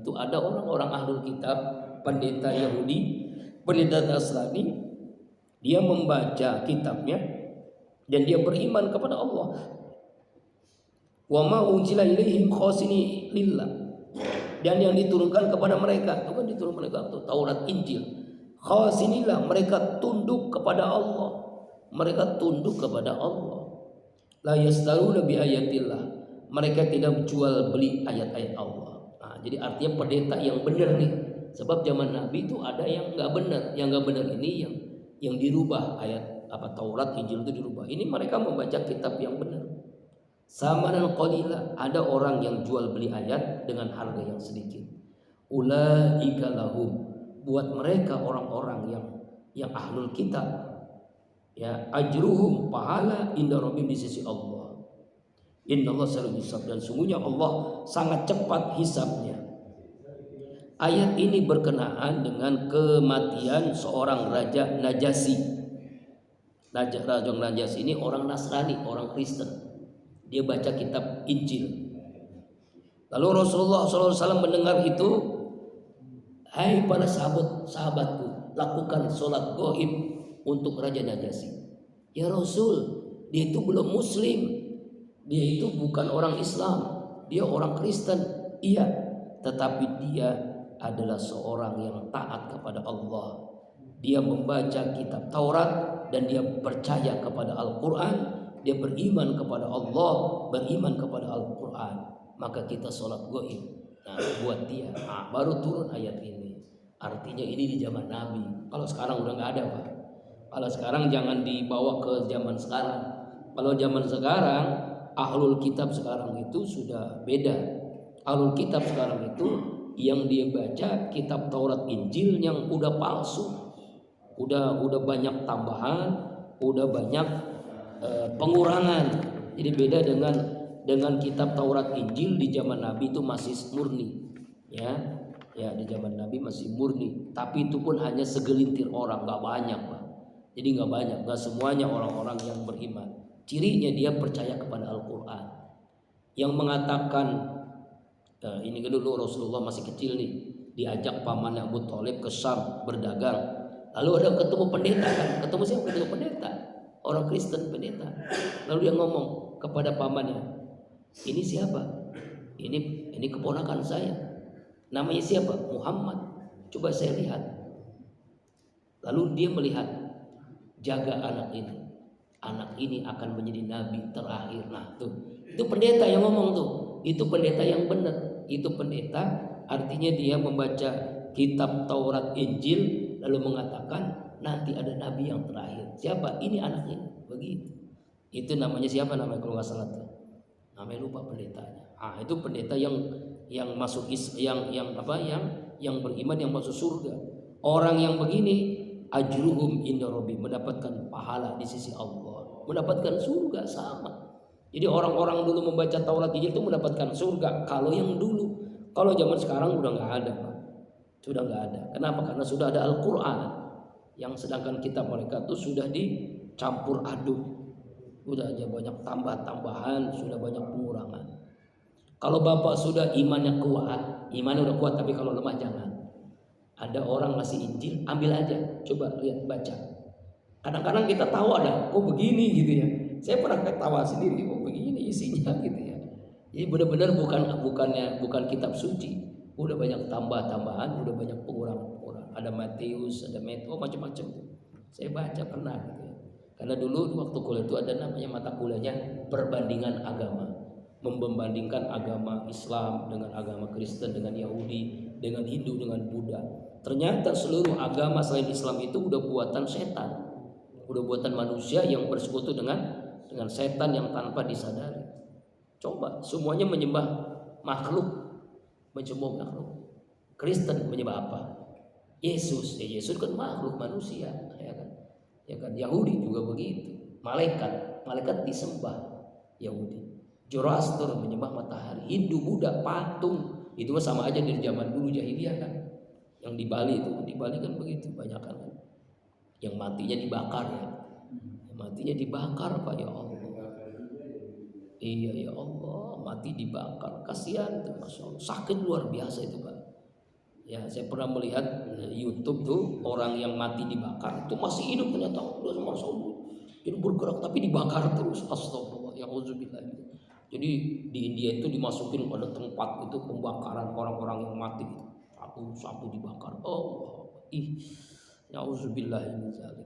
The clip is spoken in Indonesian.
itu ada orang-orang ahlul kitab, pendeta Yahudi, pendeta Nasrani, dia membaca kitabnya dan dia beriman kepada Allah. Wa ma unzila ilaihim khasini lillah. Dan yang diturunkan kepada mereka, itu kan diturunkan mereka itu Taurat Injil. Khasinillah, mereka tunduk kepada Allah. Mereka tunduk kepada Allah. La yastaruna bi ayatillah. Mereka tidak jual beli ayat-ayat Allah. Nah, jadi artinya pendeta yang benar nih. Sebab zaman Nabi itu ada yang enggak benar. Yang enggak benar ini yang dirubah, ayat apa Taurat Injil itu dirubah. Ini mereka membaca kitab yang benar. Samanan qalila, ada orang yang jual beli ayat dengan harga yang sedikit. Ulaika lahum, buat mereka orang-orang yang ahlul kitab, ya, ajruhum, pahala inda rabbihim, di sisi Allah. Innallaha sari'ul hisab, dan sungguhnya Allah sangat cepat hisabnya. Ayat ini berkenaan dengan kematian seorang Raja Najasyi. Raja Najasyi ini orang Nasrani, orang Kristen. Dia baca kitab Injil. Lalu Rasulullah SAW mendengar itu, hai para sahabatku, lakukan sholat gaib untuk Raja Najasyi. Ya Rasul, dia itu belum Muslim, dia itu bukan orang Islam, dia orang Kristen. Iya, tetapi dia adalah seorang yang taat kepada Allah. Dia membaca kitab Taurat dan dia percaya kepada Al-Quran. Dia beriman kepada Allah, beriman kepada Al-Quran. Maka kita sholat gaib. Nah, buat dia. Nah, baru turun ayat ini. Artinya ini di zaman Nabi. Kalau sekarang udah nggak ada, Pak. Kalau sekarang jangan dibawa ke zaman sekarang. Kalau zaman sekarang, ahlul kitab sekarang itu sudah beda. Ahlul kitab sekarang itu yang dia baca kitab Taurat Injil yang udah palsu, udah banyak tambahan, udah banyak pengurangan. Jadi beda dengan kitab Taurat Injil di zaman Nabi itu masih murni, ya di zaman Nabi masih murni. Tapi itu pun hanya segelintir orang, nggak banyak, Pak. Jadi nggak banyak, nggak semuanya orang-orang yang beriman. Cirinya dia percaya kepada Al-Quran. Yang mengatakan ini dulu Rasulullah masih kecil nih, diajak pamannya Abu Thalib ke Syam berdagang. Lalu ada ketemu pendeta kan, ketemu siapa? Ketemu pendeta. Orang Kristen pendeta. Lalu dia ngomong kepada pamannya, ini siapa? Ini keponakan saya. Namanya siapa? Muhammad. Coba saya lihat. Lalu dia melihat, jaga anak ini. Anak ini akan menjadi nabi terakhir. Nah tuh, itu pendeta yang ngomong tuh. Itu pendeta yang benar. Itu pendeta, artinya dia membaca kitab Taurat Injil lalu mengatakan nanti ada nabi yang terakhir. Siapa? Ini anaknya. Begitu. Itu namanya siapa namanya kalau nggak salah tuh? Namanya lupa pendetanya. Ah, itu pendeta yang masuk yang beriman, yang masuk surga. Orang yang begini ajruhum inda rabbihim, mendapatkan pahala di sisi Allah, mendapatkan surga sama. Jadi orang-orang dulu membaca Taurat Injil itu mendapatkan surga. Kalau yang dulu, kalau zaman sekarang udah nggak ada, Pak. Sudah nggak ada. Kenapa? Karena sudah ada Al-Quran. Yang sedangkan kitab mereka itu sudah dicampur aduk, sudah aja banyak tambahan, sudah banyak pengurangan. Kalau bapak sudah imannya udah kuat, tapi kalau lemah jangan. Ada orang ngasih Injil, ambil aja, coba lihat baca. Kadang-kadang kita tahu ada, kok begini gitu ya. Saya pernah ketawa sendiri, kok begini isinya gitu ya. Jadi benar-benar bukan kitab suci, udah banyak tambahan, udah banyak pengurangan. Ada Matius, ada macam-macam tuh. Saya baca pernah gitu ya. Karena dulu waktu kuliah itu ada namanya mata kuliahnya perbandingan agama. Membandingkan agama Islam dengan agama Kristen, dengan Yahudi, dengan Hindu, dengan Buddha. Ternyata seluruh agama selain Islam itu udah buatan setan. Udah buatan manusia yang bersekutu dengan setan yang tanpa disadari. Coba, semuanya menyembah makhluk. Kristen menyembah apa? Yesus kan makhluk manusia, ya kan. Yahudi juga begitu. Malaikat disembah Yahudi. Zoroaster menyembah matahari. Hindu, Buddha, patung. Itu sama aja dari zaman dulu jahiliyah kan. Yang di Bali kan begitu banyak kan. Yang matinya dibakar ya. Matinya dibakar, Pak, ya Allah. Iya ya Allah, mati dibakar. Kasihan tuh, Masya Allah. Sakit luar biasa itu, Pak. Ya, saya pernah melihat YouTube tuh orang yang mati dibakar itu masih hidup ternyata udah masya Allah. Jadi bergerak tapi dibakar terus. Astagfirullah. Ya auzubillah. Jadi di India itu dimasukin pada tempat itu pembakaran orang-orang yang mati satu-satu dibakar. Oh, ih. Ya auzubillah.